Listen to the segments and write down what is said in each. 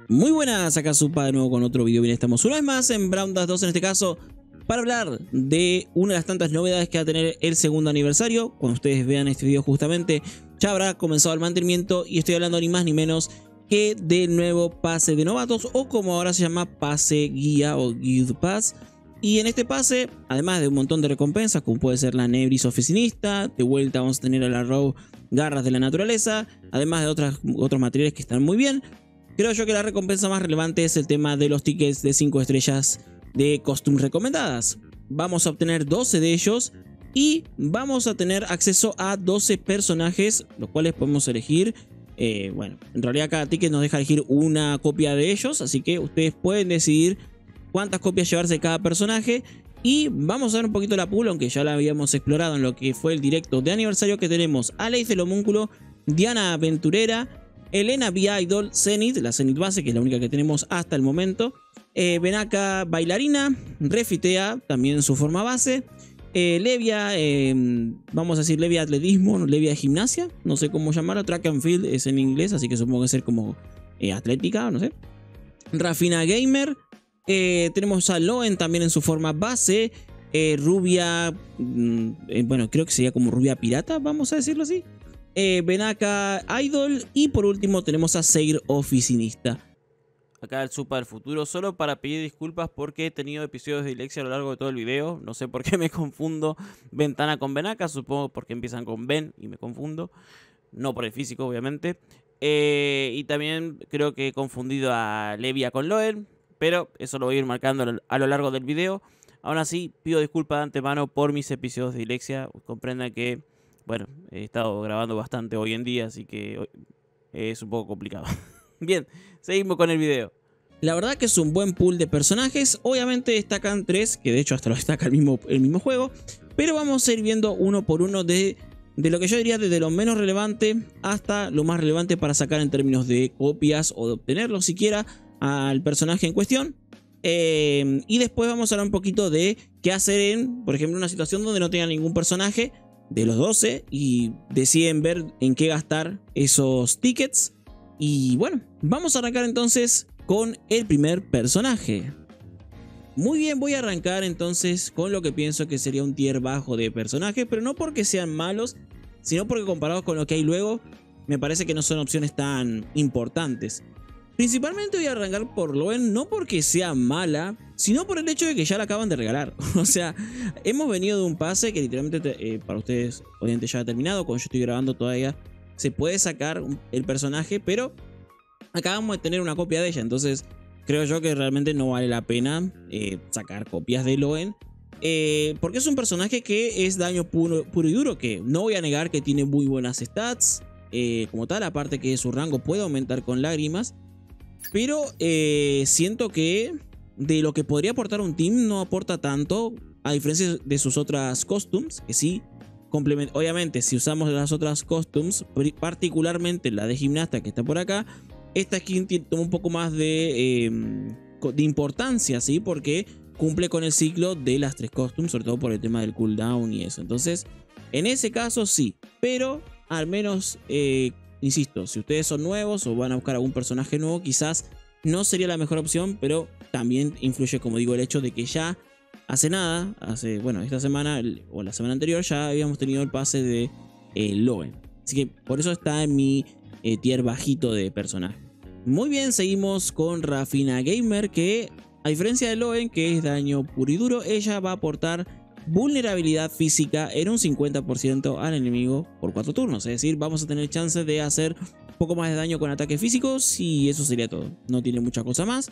Muy buenas, acá Supa de nuevo con otro video. Bien, estamos una vez más en Brawl Stars 2 en este caso para hablar de una de las tantas novedades que va a tener el segundo aniversario. Cuando ustedes vean este video justamente ya habrá comenzado el mantenimiento y estoy hablando ni más ni menos que del nuevo pase de novatos, o como ahora se llama, pase guía o Guild Pass. Y en este pase, además de un montón de recompensas como puede ser la Nebris oficinista, de vuelta vamos a tener a la Row garras de la naturaleza, además de otros materiales que están muy bien. Creo yo que la recompensa más relevante es el tema de los tickets de 5 estrellas de costumes recomendadas. Vamos a obtener 12 de ellos y vamos a tener acceso a 12 personajes, los cuales podemos elegir. Bueno, en realidad cada ticket nos deja elegir una copia de ellos, así que ustedes pueden decidir cuántas copias llevarse de cada personaje. Y vamos a ver un poquito la pool, aunque ya la habíamos explorado en lo que fue el directo de aniversario, que tenemos a Leif el Homúnculo, Diana Aventurera, Elena B-Idol, Zenith, la Zenith base, que es la única que tenemos hasta el momento, Benaka Bailarina, Refitea, también en su forma base, Levia, vamos a decir Levia Atletismo, Levia Gimnasia, no sé cómo llamarlo, Track and Field es en inglés, así que supongo que ser como atlética, no sé. Rafina Gamer, tenemos a Loen también en su forma base, Rubia, bueno, creo que sería como Rubia Pirata, vamos a decirlo así. Benaka Idol y por último tenemos a Seir Oficinista. Acá el Supa del futuro, solo para pedir disculpas porque he tenido episodios de dislexia a lo largo de todo el video. No sé por qué me confundo Ventana con Benaka, supongo porque empiezan con Ben y me confundo. No por el físico, obviamente. Y también creo que he confundido a Levia con Loen, pero eso lo voy a ir marcando a lo largo del video. Aún así, pido disculpas de antemano por mis episodios de dislexia. Comprendan que, bueno, he estado grabando bastante hoy en día, así que es un poco complicado. Bien, seguimos con el video. La verdad que es un buen pool de personajes. Obviamente destacan 3, que de hecho hasta lo destaca el mismo juego. Pero vamos a ir viendo uno por uno de lo que yo diría desde lo menos relevante hasta lo más relevante para sacar en términos de copias o de obtenerlo siquiera al personaje en cuestión. Y después vamos a hablar un poquito de qué hacer en, por ejemplo, una situación donde no tenga ningún personaje de los 12 y deciden ver en qué gastar esos tickets. Y bueno, vamos a arrancar entonces con el primer personaje. Muy bien, voy a arrancar entonces con lo que pienso que sería un tier bajo de personajes, pero no porque sean malos, sino porque comparados con lo que hay luego, me parece que no son opciones tan importantes. Principalmente voy a arrancar por Loen, no porque sea mala, sino por el hecho de que ya la acaban de regalar. O sea, hemos venido de un pase que literalmente para ustedes obviamente ya ha terminado. Cuando yo estoy grabando todavía se puede sacar el personaje, pero acabamos de tener una copia de ella. Entonces creo yo que realmente no vale la pena sacar copias de Loen. Porque es un personaje que es daño puro y duro, que no voy a negar que tiene muy buenas stats. Como tal, aparte que su rango puede aumentar con lágrimas. Pero siento que de lo que podría aportar un team no aporta tanto, a diferencia de sus otras costumes, que sí complementan. Obviamente, si usamos las otras costumes, particularmente la de gimnasta que está por acá, esta skin toma un poco más de importancia, ¿sí? Porque cumple con el ciclo de las 3 costumes, sobre todo por el tema del cooldown y eso. Entonces, en ese caso sí, pero al menos insisto, si ustedes son nuevos o van a buscar algún personaje nuevo, quizás no sería la mejor opción, pero también influye, como digo, el hecho de que ya bueno, esta semana o la semana anterior ya habíamos tenido el pase de Loen. Así que por eso está en mi tier bajito de personaje. Muy bien, seguimos con Rafina Gamer, que a diferencia de Loen, que es daño puro y duro, ella va a aportar vulnerabilidad física en un 50% al enemigo por 4 turnos. Es decir, vamos a tener chance de hacer un poco más de daño con ataques físicos y eso sería todo. No tiene mucha cosa más.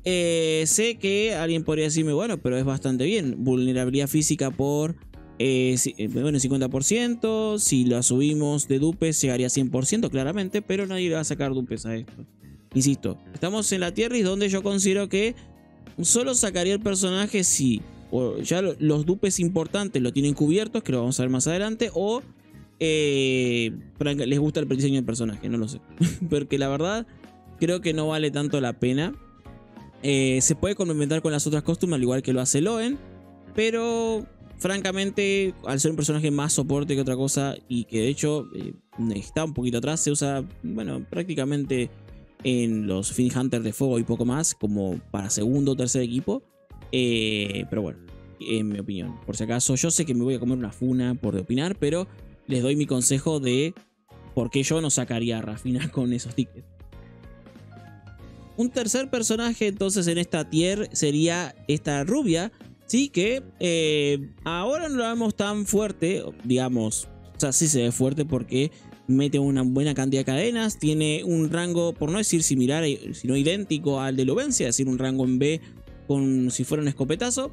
Sé que alguien podría decirme, bueno, pero es bastante bien. Vulnerabilidad física por bueno, 50%. Si la subimos de dupes llegaría a 100% claramente, pero nadie le va a sacar dupes a esto. Insisto, estamos en la tierra donde yo considero que solo sacaría el personaje si o ya los dupes importantes lo tienen cubiertos, que lo vamos a ver más adelante, o les gusta el diseño del personaje, no lo sé. Porque la verdad creo que no vale tanto la pena. Se puede complementar con las otras costumes, al igual que lo hace Loen, pero francamente, al ser un personaje más soporte que otra cosa, y que de hecho está un poquito atrás, se usa, bueno, prácticamente en los Fiend Hunter de fuego y poco más, como para segundo o tercer equipo. Pero bueno, en mi opinión, por si acaso, yo sé que me voy a comer una funa por de opinar, pero les doy mi consejo de por qué yo no sacaría a Rafina con esos tickets. Un tercer personaje entonces en esta tier sería esta rubia, sí, que ahora no la vemos tan fuerte, digamos, o sea, sí se ve fuerte porque mete una buena cantidad de cadenas, tiene un rango, por no decir similar, sino idéntico al de Lovencia, es decir, un rango en B con si fuera un escopetazo,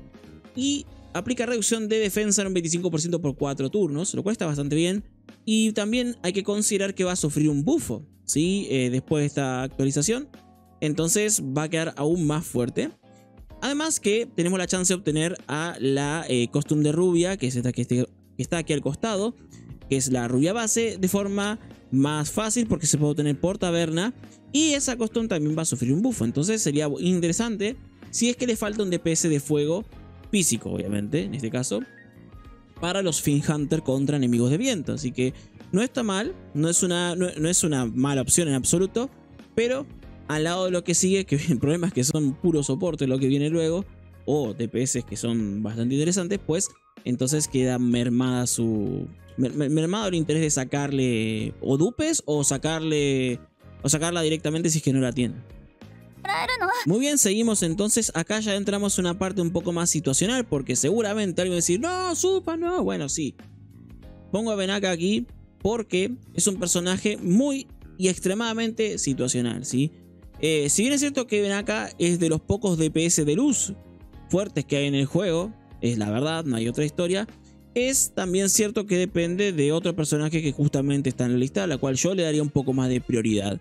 y aplica reducción de defensa en un 25% por 4 turnos, lo cual está bastante bien. Y también hay que considerar que va a sufrir un buffo, ¿sí? Después de esta actualización. Entonces va a quedar aún más fuerte. Además que tenemos la chance de obtener a la costume de rubia, que es esta que está aquí al costado, que es la rubia base, de forma más fácil porque se puede obtener por taberna. Y esa costume también va a sufrir un buffo. Entonces sería interesante si es que le falta un DPS de fuego físico, obviamente, en este caso, para los Fiend Hunter contra enemigos de viento. Así que no está mal, no es una mala opción en absoluto, pero al lado de lo que sigue, que el problema es que son puro soporte lo que viene luego, o DPS que son bastante interesantes, pues entonces queda mermado el interés de sacarle o dupes o sacarla directamente si es que no la tiene. Muy bien, seguimos entonces. Acá ya entramos en una parte un poco más situacional, porque seguramente alguien va a decir, no, Supa, no. Bueno, sí. Pongo a Benaka aquí porque es un personaje muy y extremadamente situacional, ¿sí? Si bien es cierto que Benaka es de los pocos DPS de luz fuertes que hay en el juego, es la verdad, no hay otra historia, es también cierto que depende de otro personaje que justamente está en la lista, a la cual yo le daría un poco más de prioridad,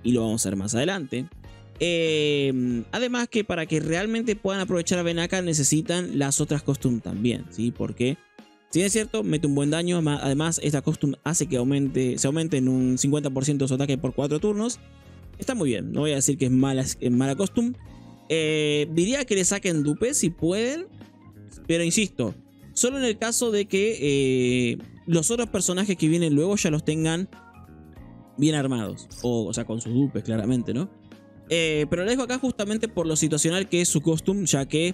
y lo vamos a ver más adelante. Además que para que realmente puedan aprovechar a Benaka necesitan las otras costumes también, ¿sí? Porque si es cierto, mete un buen daño, además esta costumbre hace que se aumente en un 50% su ataque por 4 turnos. Está muy bien, no voy a decir que es mala costumbre. Diría que le saquen dupe si pueden, pero insisto, solo en el caso de que los otros personajes que vienen luego ya los tengan bien armados, o sea, con sus dupes claramente, ¿no? Pero lo dejo acá justamente por lo situacional que es su costume, ya que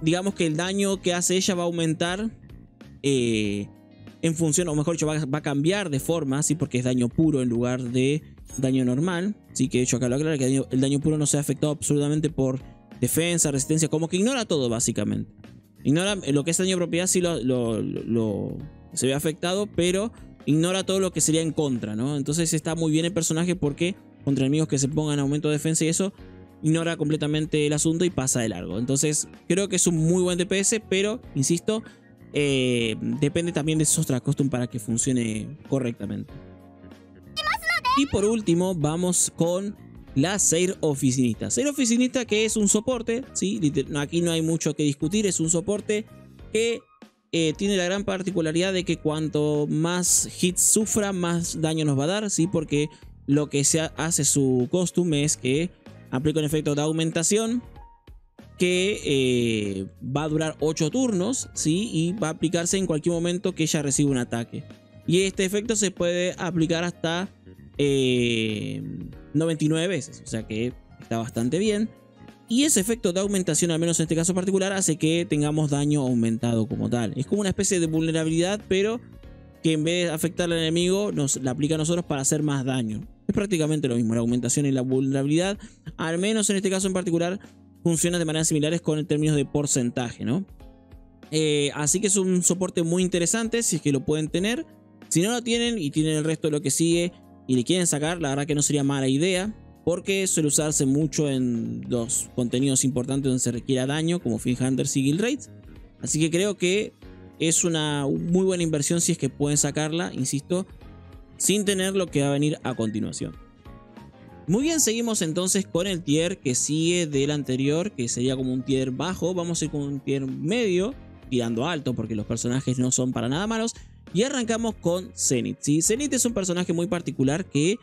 digamos que el daño que hace ella va a aumentar en función, o mejor dicho, va a cambiar de forma, ¿sí? Porque es daño puro en lugar de daño normal. Así que de hecho acá lo aclaro, que el daño puro no se ha afectado absolutamente por defensa, resistencia, como que ignora todo básicamente. Ignora lo que es daño de propiedad, sí se ve afectado, pero ignora todo lo que sería en contra, ¿no? Entonces está muy bien el personaje porque contra enemigos que se pongan aumento de defensa y eso, ignora completamente el asunto y pasa de largo. Entonces creo que es un muy buen DPS, pero insisto, depende también de esos otras costumes para que funcione correctamente. Y por último vamos con la Seir Oficinista. Seir Oficinista, que es un soporte, ¿sí? Aquí no hay mucho que discutir, es un soporte que tiene la gran particularidad de que cuanto más hits sufra, más daño nos va a dar, ¿sí? Porque lo que hace su costume es que aplica un efecto de aumentación que va a durar 8 turnos, ¿sí? Y va a aplicarse en cualquier momento que ella reciba un ataque. Y este efecto se puede aplicar hasta 99 veces, o sea que está bastante bien. Y ese efecto de aumentación, al menos en este caso particular, hace que tengamos daño aumentado como tal. Es como una especie de vulnerabilidad, pero que en vez de afectar al enemigo, nos la aplica a nosotros para hacer más daño. Es prácticamente lo mismo, la aumentación y la vulnerabilidad, al menos en este caso en particular, funcionan de maneras similares con términos de porcentaje, ¿no? Así que es un soporte muy interesante si es que lo pueden tener. Si no lo tienen y tienen el resto de lo que sigue y le quieren sacar, la verdad que no sería mala idea, porque suele usarse mucho en los contenidos importantes donde se requiera daño, como Fiend Hunters y Guild Raids. Así que creo que es una muy buena inversión si es que pueden sacarla, insisto, sin tener lo que va a venir a continuación. Muy bien, seguimos entonces con el tier que sigue del anterior, que sería como un tier bajo. Vamos a ir con un tier medio, tirando alto, porque los personajes no son para nada malos. Y arrancamos con Zenith, ¿sí? Zenith es un personaje muy particular que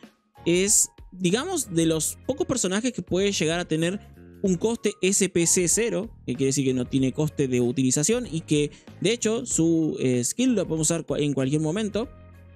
es, digamos, de los pocos personajes que puede llegar a tener un coste SPC 0, que quiere decir que no tiene coste de utilización y que de hecho su skill lo podemos usar en cualquier momento.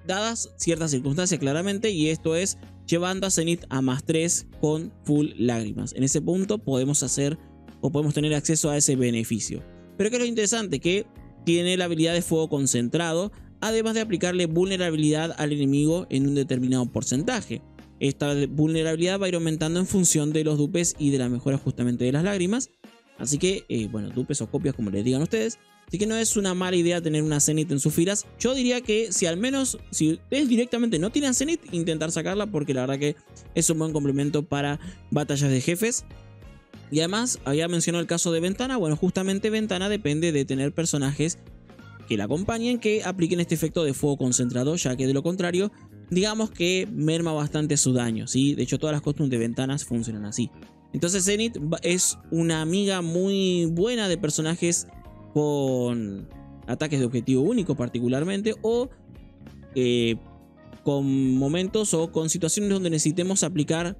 dadas ciertas circunstancias claramente, y esto es llevando a Zenith a +3 con full lágrimas. En ese punto podemos hacer o podemos tener acceso a ese beneficio. Pero ¿qué es lo interesante? Que tiene la habilidad de fuego concentrado, además de aplicarle vulnerabilidad al enemigo en un determinado porcentaje. Esta vulnerabilidad va a ir aumentando en función de los dupes y de la mejora justamente de las lágrimas. Así que, bueno, dupes o copias como les digan ustedes. Así que no es una mala idea tener una Zenith en sus filas. Yo diría que si al menos, si ustedes directamente no tienen Zenith, intentar sacarla, porque la verdad que es un buen complemento para batallas de jefes. Y además, había mencionado el caso de Ventana. Bueno, justamente Ventana depende de tener personajes que la acompañen, que apliquen este efecto de fuego concentrado, ya que de lo contrario, digamos que merma bastante su daño, ¿sí? De hecho, todas las costumbres de Ventanas funcionan así. Entonces Zenith es una amiga muy buena de personajes con ataques de objetivo único particularmente, o con momentos o con situaciones donde necesitemos aplicar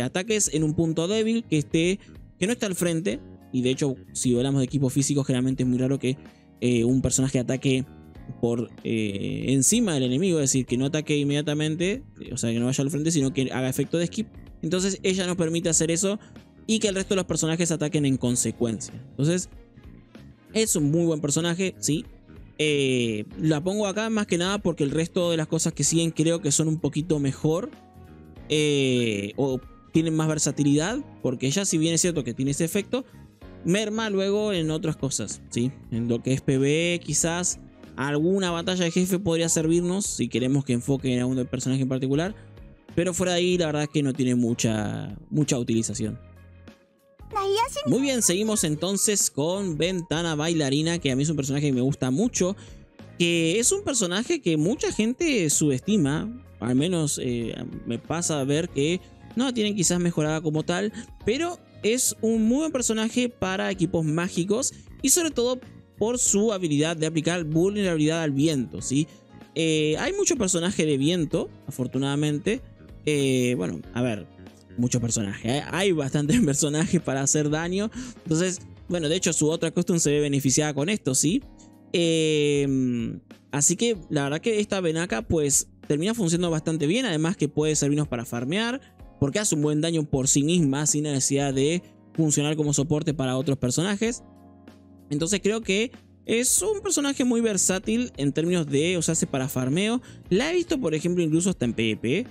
ataques en un punto débil que no esté al frente. Y de hecho, si hablamos de equipos físicos, generalmente es muy raro que un personaje ataque por encima del enemigo, es decir, que no ataque inmediatamente, o sea, que no vaya al frente, sino que haga efecto de skip. Entonces ella nos permite hacer eso y que el resto de los personajes ataquen en consecuencia. Entonces es un muy buen personaje, sí. La pongo acá más que nada porque el resto de las cosas que siguen creo que son un poquito mejor, o tienen más versatilidad, porque ella, si bien es cierto que tiene ese efecto, merma luego en otras cosas, ¿sí? En lo que es PvE, quizás alguna batalla de jefe podría servirnos si queremos que enfoquen a un personaje en particular, pero fuera de ahí la verdad es que no tiene mucha utilización. Muy bien, seguimos entonces con Ventana Bailarina, que a mí es un personaje que me gusta mucho, que es un personaje que mucha gente subestima, al menos me pasa a ver que no la tienen quizás mejorada como tal, pero es un muy buen personaje para equipos mágicos y sobre todo por su habilidad de aplicar vulnerabilidad al viento, ¿sí? Hay mucho personaje de viento, afortunadamente. Bueno, a ver, muchos personajes. Hay bastantes personajes para hacer daño. Entonces, bueno, de hecho su otra costumbre se ve beneficiada con esto, ¿sí? Así que la verdad que esta Benaka pues termina funcionando bastante bien. Además que puede servirnos para farmear, porque hace un buen daño por sí misma sin necesidad de funcionar como soporte para otros personajes. Entonces creo que es un personaje muy versátil en términos de usarse para farmeo. La he visto, por ejemplo, incluso hasta en PvP.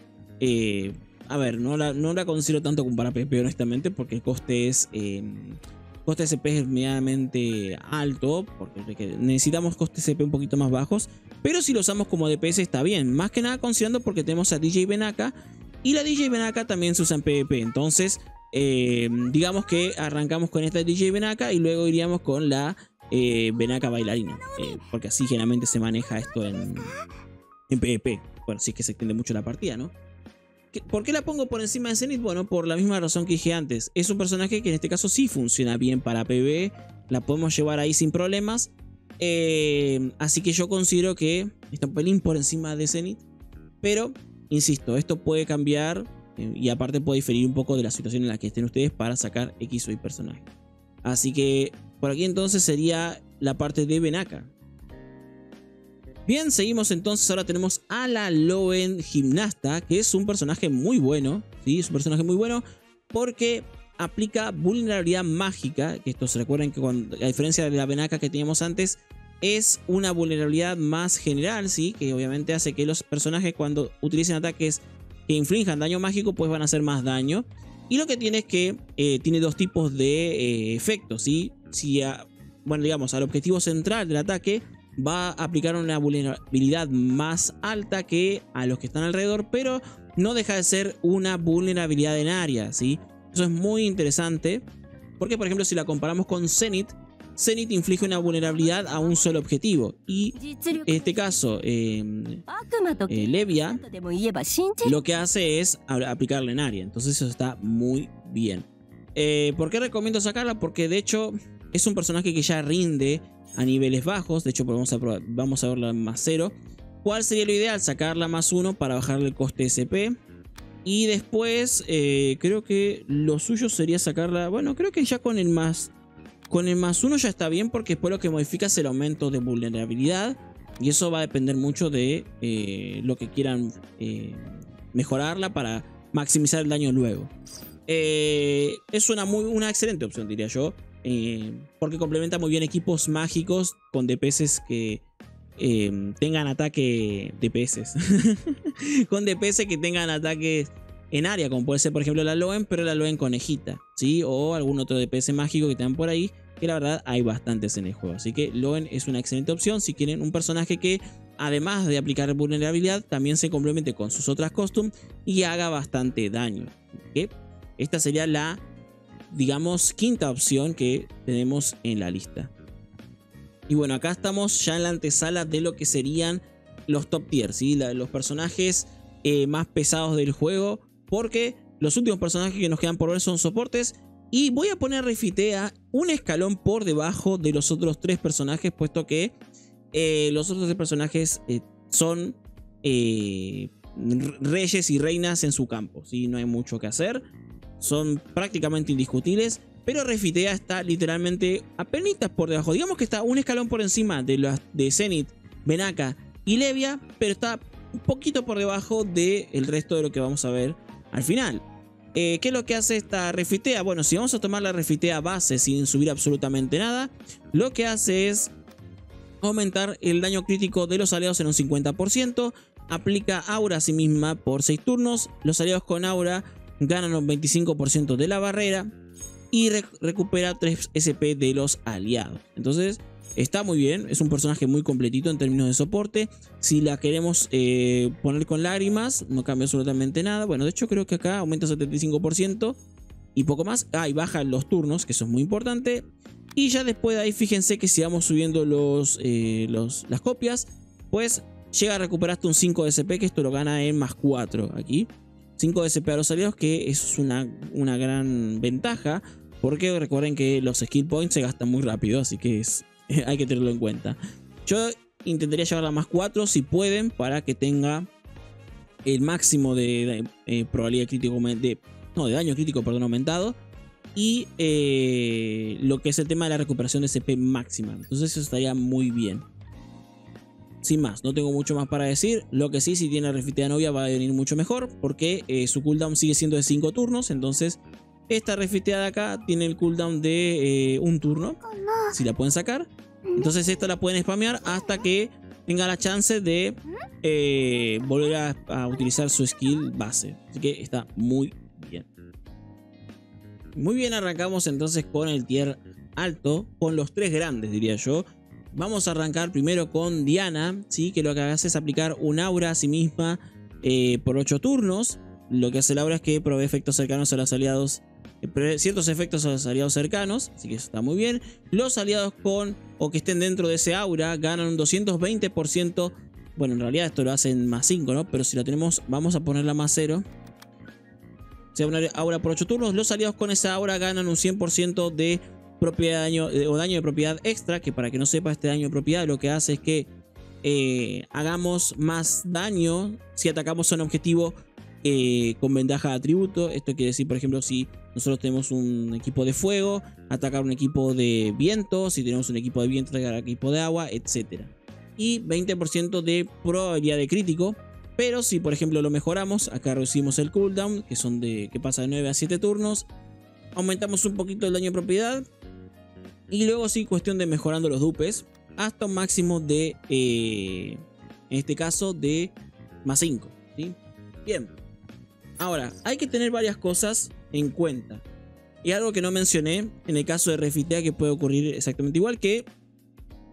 A ver, no la considero tanto como para PvP, honestamente, porque el coste es... coste SP es medianamente alto, porque necesitamos costes SP un poquito más bajos. Pero si lo usamos como DPS está bien. Más que nada considerando porque tenemos a DJ Benaka. Y la DJ Benaka también se usa en PvP. Entonces, digamos que arrancamos con esta DJ Benaka y luego iríamos con la Benaka Bailarina. Porque así generalmente se maneja esto en PvP. Bueno, si es que se extiende mucho la partida, ¿no? ¿Por qué la pongo por encima de Zenith? Bueno, por la misma razón que dije antes. Es un personaje que en este caso sí funciona bien para PvE. La podemos llevar ahí sin problemas. Así que yo considero que está un pelín por encima de Zenith. Pero, insisto, esto puede cambiar. Y aparte puede diferir un poco de la situación en la que estén ustedes para sacar X o Y personaje. Así que por aquí entonces sería la parte de Benaka. Bien, seguimos entonces. Ahora tenemos a la Loen Gimnasta, que es un personaje muy bueno. ¿Sí? Es un personaje muy bueno porque aplica vulnerabilidad mágica. Que esto se recuerden que a diferencia de la Benaka que teníamos antes, es una vulnerabilidad más general, ¿sí? Que obviamente hace que los personajes cuando utilicen ataques que inflijan daño mágico, pues van a hacer más daño. Y lo que tiene es que tiene dos tipos de efectos, ¿sí? Si bueno, digamos, al objetivo central del ataque va a aplicar una vulnerabilidad más alta que a los que están alrededor, pero no deja de ser una vulnerabilidad en área, ¿sí? Eso es muy interesante, porque por ejemplo si la comparamos con Zenith, Zenith inflige una vulnerabilidad a un solo objetivo. Y en este caso, Levia lo que hace es aplicarla en área. Entonces eso está muy bien. ¿Por qué recomiendo sacarla? Porque de hecho es un personaje que ya rinde a niveles bajos. De hecho vamos a verla en +0. ¿Cuál sería lo ideal? Sacarla +1 para bajarle el coste SP. Y después creo que lo suyo sería sacarla... Bueno, creo que ya con el +1 ya está bien, porque después lo que modifica es el aumento de vulnerabilidad. Y eso va a depender mucho de lo que quieran mejorarla para maximizar el daño luego. Es una excelente opción, diría yo. Porque complementa muy bien equipos mágicos con DPS que tengan ataque DPS. Con DPS que tengan ataques en área, como puede ser por ejemplo la Loen, pero la Loen conejita, ¿sí? O algún otro DPS mágico que tengan por ahí, que la verdad hay bastantes en el juego. Así que Loen es una excelente opción si quieren un personaje que, además de aplicar vulnerabilidad, también se complemente con sus otras costumes y haga bastante daño. ¿Okay? Esta sería la, digamos, quinta opción que tenemos en la lista. Y bueno, acá estamos ya en la antesala de lo que serían los top tier, ¿sí? Los personajes más pesados del juego, porque los últimos personajes que nos quedan por ver son soportes. Y voy a poner Refitea un escalón por debajo de los otros tres personajes, puesto que los otros tres personajes son reyes y reinas en su campo, ¿sí? No hay mucho que hacer, son prácticamente indiscutibles. Pero Refitea está literalmente apenitas por debajo. Digamos que está un escalón por encima de Zenith, Benaka y Levia, pero está un poquito por debajo del resto de lo que vamos a ver al final. ¿Qué es lo que hace esta Refitea? Bueno, si vamos a tomar la Refitea base sin subir absolutamente nada, lo que hace es aumentar el daño crítico de los aliados en un 50%. Aplica aura a sí misma por 6 turnos. Los aliados con aura ganan un 25% de la barrera. Y recupera 3 SP de los aliados. Entonces está muy bien. Es un personaje muy completito en términos de soporte. Si la queremos poner con lágrimas, no cambia absolutamente nada. Bueno, de hecho creo que acá aumenta 75% y poco más. Y bajan los turnos, que eso es muy importante. Y ya después de ahí, fíjense que si vamos subiendo las copias, pues llega a recuperar hasta un 5 de SP, que esto lo gana en más 4 aquí. 5 de SP a los aliados, que eso es una gran ventaja, porque recuerden que los skill points se gastan muy rápido, así que hay que tenerlo en cuenta. Yo intentaría llevarla a más 4 si pueden, para que tenga el máximo de probabilidad crítico, de daño crítico, perdón, aumentado. Y lo que es el tema de la recuperación de SP máxima. Entonces eso estaría muy bien. Sin más, no tengo mucho más para decir. Lo que sí, si tiene Refitea novia va a venir mucho mejor, porque su cooldown sigue siendo de 5 turnos. Entonces esta Refitea de acá tiene el cooldown de un turno, si la pueden sacar. Entonces esta la pueden spamear hasta que tenga la chance de volver a utilizar su skill base. Así que está muy bien. Muy bien, arrancamos entonces con el tier alto, con los 3 grandes, diría yo. Vamos a arrancar primero con Diana, ¿sí? Que lo que hace es aplicar un aura a sí misma por 8 turnos. Lo que hace el aura es que provee efectos cercanos a los aliados, ciertos efectos a los aliados cercanos, así que eso está muy bien. Los aliados con o que estén dentro de ese aura ganan un 220%. Bueno, en realidad esto lo hacen más 5, ¿no? Pero si la tenemos, vamos a ponerla más 0. Sea una aura por 8 turnos. Los aliados con esa aura ganan un 100% de propiedad daño de propiedad extra, que para que no sepa, este daño de propiedad lo que hace es que hagamos más daño si atacamos a un objetivo con ventaja de atributo. Esto quiere decir, por ejemplo, si nosotros tenemos un equipo de fuego, atacar un equipo de viento; si tenemos un equipo de viento, atacar un equipo de agua, etc. Y 20% de probabilidad de crítico. Pero si por ejemplo lo mejoramos, acá reducimos el cooldown, que pasa de 9 a 7 turnos. Aumentamos un poquito el daño de propiedad. Y luego sí, cuestión de mejorando los dupes hasta un máximo de, en este caso, de más 5, ¿sí? Bien. Ahora, hay que tener varias cosas en cuenta. Y algo que no mencioné en el caso de Refitea, que puede ocurrir exactamente igual, que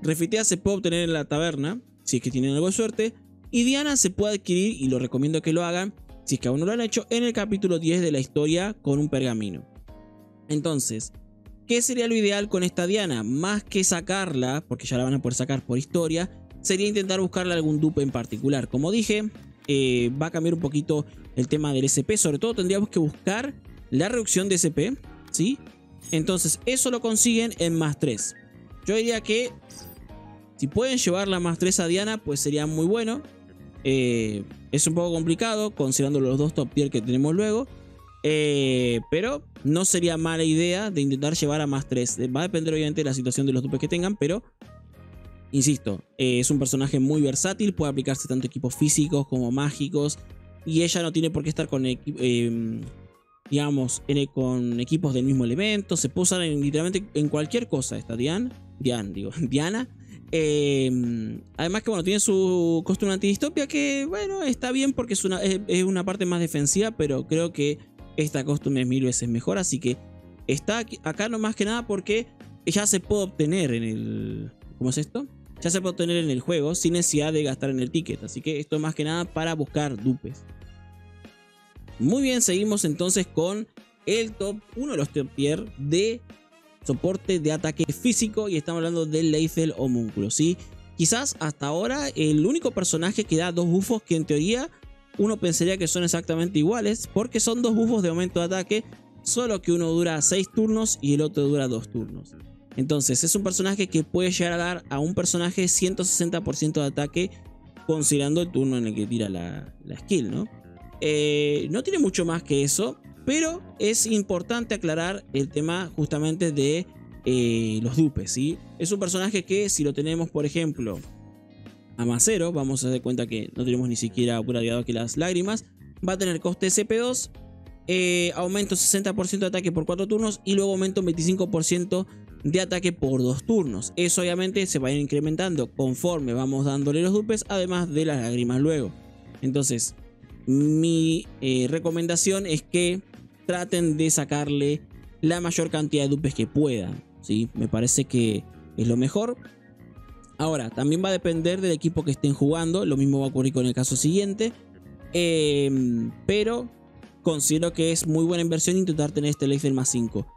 Refitea se puede obtener en la taberna, si es que tienen algo de suerte. Y Diana se puede adquirir, y lo recomiendo que lo hagan, si es que aún no lo han hecho, en el capítulo 10 de la historia con un pergamino. Entonces, ¿qué sería lo ideal con esta Diana? Más que sacarla, porque ya la van a poder sacar por historia, sería intentar buscarle algún dupe en particular. Como dije, va a cambiar un poquito el tema del SP. Sobre todo tendríamos que buscar la reducción de SP, ¿sí? Entonces eso lo consiguen en más 3. Yo diría que si pueden llevarla más 3 a Diana, pues sería muy bueno. Es un poco complicado considerando los 2 top tier que tenemos luego. Pero no sería mala idea de intentar llevar a más 3. Va a depender obviamente de la situación de los dupes que tengan, pero insisto, es un personaje muy versátil, puede aplicarse tanto equipos físicos como mágicos. Y ella no tiene por qué estar con, digamos, con equipos del mismo elemento. Se puede usar literalmente en cualquier cosa esta Diana. Además que bueno, tiene su costume antidistopia que bueno, está bien porque es una parte más defensiva, pero creo que esta costume es 1000 veces mejor. Así que está acá no más que nada porque ya se puede obtener en el... ¿Cómo es esto? Ya se puede obtener en el juego sin necesidad de gastar en el ticket. Así que esto es más que nada para buscar dupes. Muy bien, seguimos entonces con el top, uno de los top tier de soporte de ataque físico. Y estamos hablando del Leithel Homúnculo, ¿sí? Quizás hasta ahora el único personaje que da dos buffos que en teoría uno pensaría que son exactamente iguales, porque son dos buffos de aumento de ataque, solo que uno dura 6 turnos y el otro dura 2 turnos. Entonces es un personaje que puede llegar a dar a un personaje 160% de ataque considerando el turno en el que tira la skill, ¿no? No tiene mucho más que eso, pero es importante aclarar el tema justamente de los dupes, ¿sí? Es un personaje que si lo tenemos, por ejemplo, a más 0, vamos a dar cuenta que no tenemos ni siquiera upgradeado que las lágrimas, va a tener coste SP2, aumento 60% de ataque por 4 turnos y luego aumento 25% de ataque por 2 turnos. Eso obviamente se va a ir incrementando conforme vamos dándole los dupes, además de las lágrimas luego. Entonces, mi recomendación es que traten de sacarle la mayor cantidad de dupes que puedan, ¿sí? Me parece que es lo mejor. Ahora, también va a depender del equipo que estén jugando. Lo mismo va a ocurrir con el caso siguiente. Pero considero que es muy buena inversión intentar tener este Leithel más 5.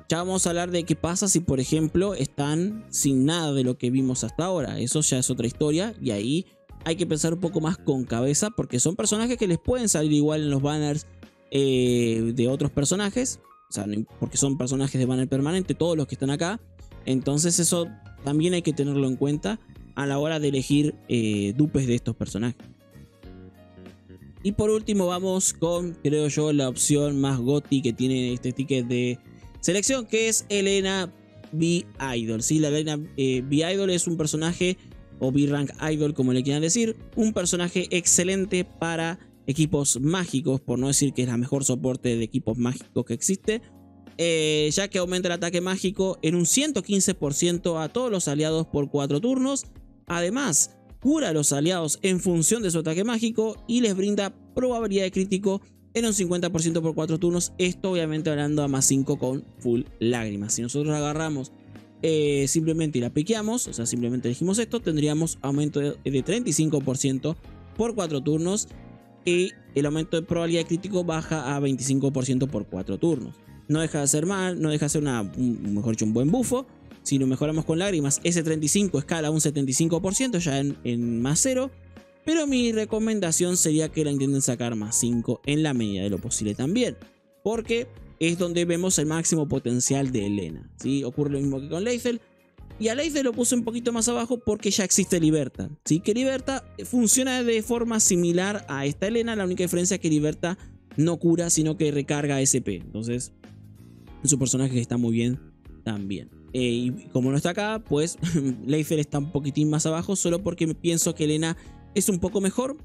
Ya vamos a hablar de qué pasa si, por ejemplo, están sin nada de lo que vimos hasta ahora. Eso ya es otra historia y ahí hay que pensar un poco más con cabeza, porque son personajes que les pueden salir igual en los banners de otros personajes. O sea, porque son personajes de banner permanente, todos los que están acá. Entonces eso también hay que tenerlo en cuenta a la hora de elegir dupes de estos personajes. Y por último vamos con, creo yo, la opción más GOTY que tiene este ticket de selección, que es Elena B-Idol. ¿Sí? La Elena B-Idol es un personaje, o B-Rank Idol como le quieran decir, un personaje excelente para equipos mágicos, por no decir que es la mejor soporte de equipos mágicos que existe, ya que aumenta el ataque mágico en un 115% a todos los aliados por 4 turnos. Además, cura a los aliados en función de su ataque mágico y les brinda probabilidad de crítico en un 50% por 4 turnos. Esto obviamente hablando a más 5 con full lágrimas. Si nosotros agarramos simplemente y la piqueamos, o sea, simplemente elegimos esto, tendríamos aumento de 35% por 4 turnos y el aumento de probabilidad de crítico baja a 25% por 4 turnos. No deja de ser mal, no deja de ser mejor dicho, un buen bufo. Si lo mejoramos con lágrimas, ese 35 escala a un 75% ya en más 0. Pero mi recomendación sería que la intenten sacar más 5 en la medida de lo posible también, porque es donde vemos el máximo potencial de Elena, ¿sí? Ocurre lo mismo que con Leithel. Y a Leithel lo puse un poquito más abajo porque ya existe Liberta, ¿sí? Que Liberta funciona de forma similar a esta Elena. La única diferencia es que Liberta no cura, sino que recarga SP. Entonces es un personaje que está muy bien también. Y como no está acá, pues Leithel está un poquitín más abajo, solo porque pienso que Elena es un poco mejor.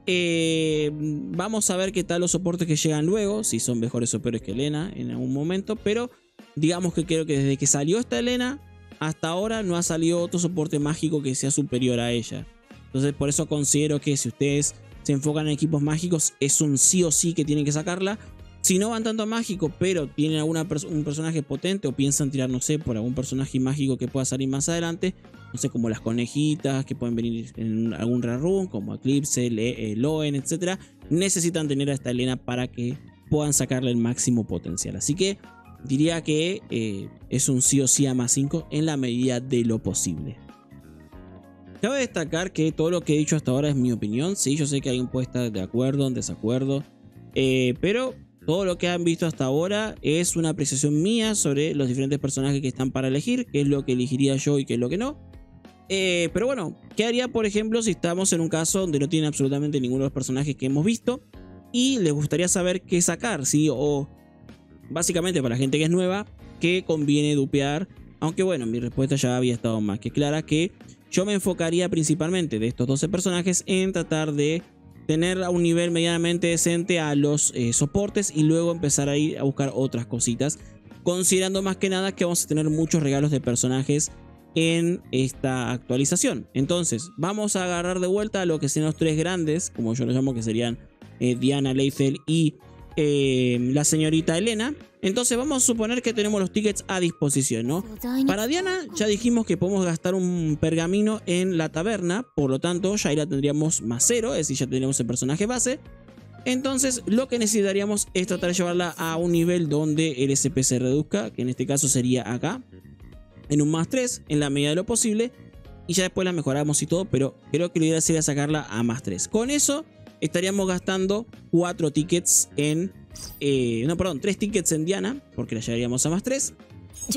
Vamos a ver qué tal los soportes que llegan luego, si son mejores o peores que Elena en algún momento, pero digamos que creo que desde que salió esta Elena hasta ahora no ha salido otro soporte mágico que sea superior a ella. Entonces por eso considero que si ustedes se enfocan en equipos mágicos es un sí o sí que tienen que sacarla. Si no van tanto a mágico, pero tienen un personaje potente o piensan tirar, no sé, por algún personaje mágico que pueda salir más adelante, no sé, como las conejitas que pueden venir en algún rare run, como Eclipse, Loen, etc. Necesitan tener a esta Elena para que puedan sacarle el máximo potencial. Así que diría que es un sí o sí a más 5 en la medida de lo posible. Cabe destacar que todo lo que he dicho hasta ahora es mi opinión. Sí, yo sé que alguien puede estar de acuerdo, en desacuerdo, pero todo lo que han visto hasta ahora es una apreciación mía sobre los diferentes personajes que están para elegir, qué es lo que elegiría yo y qué es lo que no. Pero bueno, ¿qué haría por ejemplo si estamos en un caso donde no tienen absolutamente ninguno de los personajes que hemos visto y les gustaría saber qué sacar, ¿sí? O básicamente para la gente que es nueva, que conviene dupear Aunque bueno, mi respuesta ya había estado más que clara, que yo me enfocaría principalmente de estos 12 personajes en tratar de tener a un nivel medianamente decente a los soportes y luego empezar a ir a buscar otras cositas, considerando más que nada que vamos a tener muchos regalos de personajes en esta actualización. Entonces vamos a agarrar de vuelta a lo que sean los tres grandes, como yo los llamo, que serían Diana, Leifel y la señorita Elena. Entonces vamos a suponer que tenemos los tickets a disposición, ¿no? Para Diana ya dijimos que podemos gastar un pergamino en la taberna, por lo tanto ya ahí la tendríamos más 0, es decir, ya tenemos el personaje base. Entonces lo que necesitaríamos es tratar de llevarla a un nivel donde el SP se reduzca, que en este caso sería acá, en un más 3, en la medida de lo posible, y ya después la mejoramos y todo, pero creo que lo ideal sería sacarla a más 3. Con eso estaríamos gastando 4 tickets en... 3 tickets en Diana, porque la llevaríamos a más 3.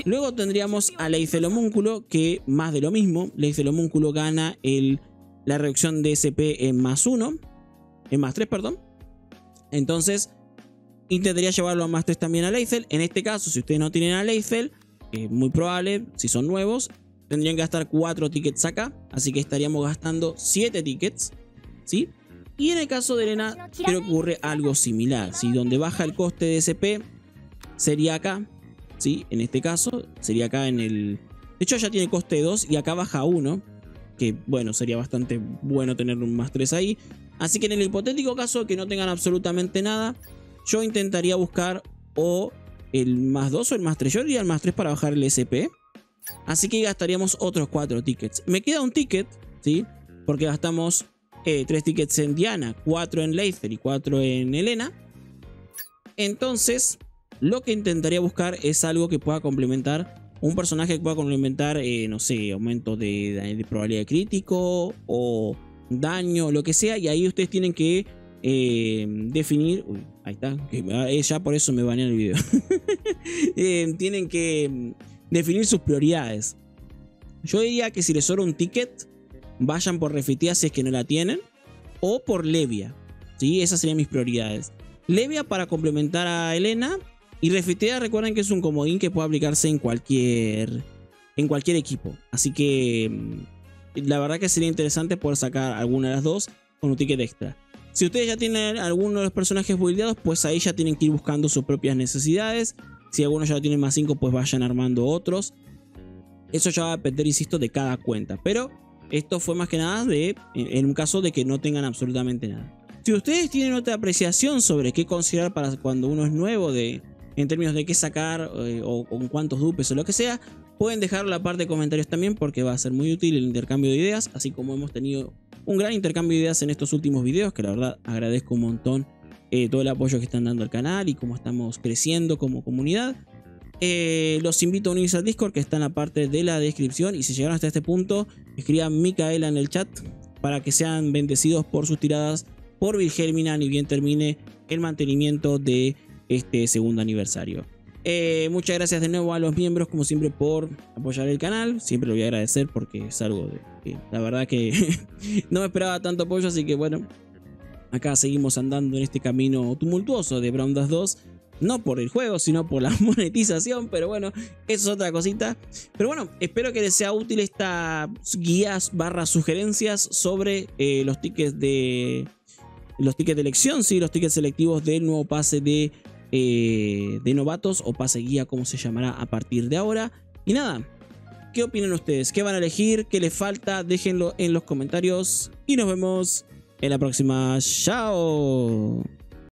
Luego tendríamos a Leifel Homúnculo, que más de lo mismo. Leifel Homúnculo gana la reducción de SP en más 1. En más 3, perdón. Entonces, intentaría llevarlo a más 3 también a Leifel. En este caso, si ustedes no tienen a Leifel, es muy probable, si son nuevos, tendrían que gastar 4 tickets acá. Así que estaríamos gastando 7 tickets, ¿sí? Y en el caso de Elena, creo que ocurre algo similar, ¿sí? Donde baja el coste de SP sería acá, ¿sí? En este caso, sería acá en el... De hecho, ya tiene coste 2 y acá baja 1. Que, bueno, sería bastante bueno tener un más 3 ahí. Así que en el hipotético caso de que no tengan absolutamente nada, yo intentaría buscar o el más 2 o el más 3. Yo diría el más 3 para bajar el SP. Así que gastaríamos otros 4 tickets. Me queda un ticket, ¿sí? Porque gastamos 3 tickets en Diana, 4 en Leifel y 4 en Elena. Entonces, lo que intentaría buscar es algo que pueda complementar. Un personaje que pueda complementar, no sé, aumento de probabilidad de crítico o daño, lo que sea. Y ahí ustedes tienen que definir... Uy, ahí está. Ya por eso me banean el video. Tienen que definir sus prioridades. Yo diría que si les sobra un ticket, vayan por Refitía si es que no la tienen. O por Levia, ¿sí? Esas serían mis prioridades. Levia para complementar a Elena. Y Refitía, recuerden que es un comodín que puede aplicarse en cualquier equipo. Así que la verdad que sería interesante poder sacar alguna de las dos con un ticket extra. Si ustedes ya tienen alguno de los personajes buildeados, pues ahí ya tienen que ir buscando sus propias necesidades. Si algunos ya lo tienen más 5, pues vayan armando otros. Eso ya va a depender, insisto, de cada cuenta. Pero esto fue más que nada en un caso de que no tengan absolutamente nada. Si ustedes tienen otra apreciación sobre qué considerar para cuando uno es nuevo, en términos de qué sacar o con cuántos dupes o lo que sea, pueden dejarlo en la parte de comentarios también, porque va a ser muy útil el intercambio de ideas, así como hemos tenido un gran intercambio de ideas en estos últimos videos, que la verdad agradezco un montón todo el apoyo que están dando al canal y cómo estamos creciendo como comunidad. Los invito a unirse al Discord, que está en la parte de la descripción, y si llegaron hasta este punto, escriban Micaela en el chat para que sean bendecidos por sus tiradas por Virgelmina ni bien termine el mantenimiento de este segundo aniversario. Muchas gracias de nuevo a los miembros, como siempre, por apoyar el canal. Siempre lo voy a agradecer porque es algo que la verdad que no me esperaba tanto apoyo, así que bueno, acá seguimos andando en este camino tumultuoso de Brawl Stars 2. No por el juego, sino por la monetización, pero bueno, eso es otra cosita. Pero bueno, espero que les sea útil estas guías / sugerencias sobre los tickets de elección, ¿sí? Los tickets selectivos del nuevo pase de novatos o pase guía, como se llamará a partir de ahora. Y nada, ¿qué opinan ustedes? ¿Qué van a elegir? ¿Qué les falta? Déjenlo en los comentarios y nos vemos en la próxima. ¡Chao!